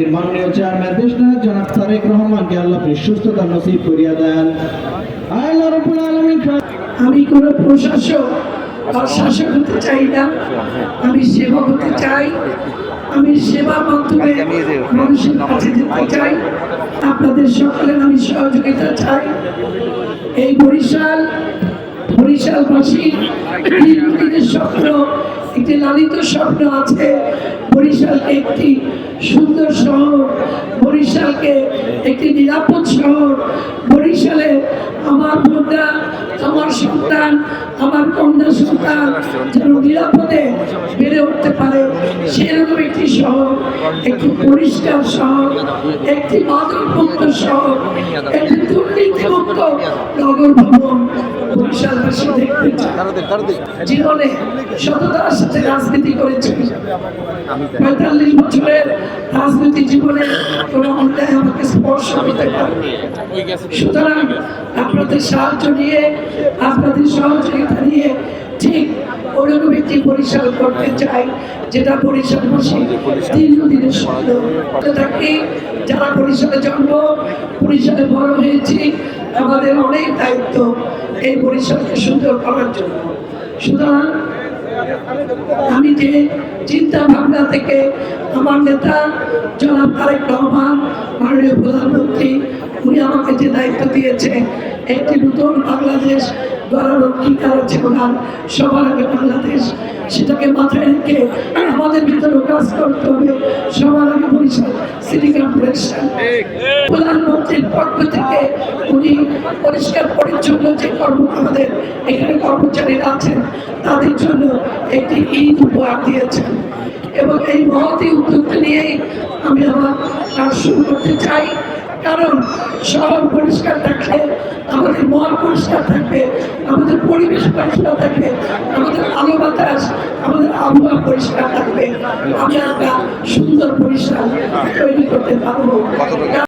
বিএনপির মাননীয় চেয়ারম্যান দেশনায়ক জনাব তারেক রহমানকে আল্লাহ সুস্থতা নসিব করিয়া দেন। আল্লাহ রাব্বুল আলামিন। আমি কোনো প্রশাসক বা শাসক হতে চাই না, আমি সেবক হতে চাই। আমি সেবার মাধ্যমে মানুষের কাছে যেতে চাই। আপনাদের সকলের আমি সহযোগিতা চাই। এই বরিশালবাসীর দীর্ঘদিনের স্বপ্ন, একটি লালিত স্বপ্ন আছে। বরিশালকে একটি সুন্দর শহর, বরিশালকে একটি নিরাপদ শহর, বরিশালে আমার বোনরা, আমার সন্তান, আমার কন্যা সন্তান যেন নিরাপদে বেড়ে উঠতে পারে, সেরকম একটি শহর, একটি পরিষ্কার শহর, একটি মাদকমুক্ত শহর, একটি দুর্নীতিমুক্ত নগর ভবন বরিশালবাসী দেখতে চায়। জীবনে সততার সাথে রাজনীতি করেছি। ৪৫ বছরের রাজনীতি জীবনে কোনো অন্যায় আমাকে স্পর্শ করতে পারেনি। সুতরাং আপনাদের সাহায্য নিয়ে, আপনাদের সহযোগিতা নিয়ে ঠিক ওরকম একটি বরিশাল করতে চাই, যেটা বরিশালবাসী দীর্ঘদিনের স্বপ্ন থাকি। যারা বরিশালে জন্ম, বরিশালে বড় হয়েছি, আমাদের অনেক দায়িত্ব এই বরিশালকে সুন্দর করার জন্য। সুতরাং আমি যে চিন্তা ভাবনা থেকে আমার নেতা জনাব তারেক রহমান, মাননীয় প্রধানমন্ত্রী, উনি আমাকে যে দায়িত্ব দিয়েছে, একটি নতুন বাংলাদেশ গড়ার অঙ্গীকার আছে ওনার, সবার আগে বাংলাদেশ, সেটাকে মাথায় রেখে আমাদের ভিতরে কাজ করতে হবে। সবার আগে বরিশাল সিটি কর্পোরেশন, প্রধানমন্ত্রীর পক্ষ থেকে উনি পরিষ্কার পরিচ্ছন্ন যে আমাদের এখানে কর্মচারীরা আছেন তাদের জন্য একটি ঈদ উপহার দিয়েছেন, এবং এই মহতী উদ্যোগটা নিয়েই আমি আমার কাজ শুরু করতে চাই। কারণ শহর পরিষ্কার থাকলে আমাদের মন পরিষ্কার থাকবে, আমাদের পরিবেশ পরিষ্কার থাকবে, আমাদের আলো বাতাস, আমাদের আবহাওয়া পরিষ্কার থাকবে, আমরা একটা সুন্দর পরিষ্কার তৈরি করতে পারবো।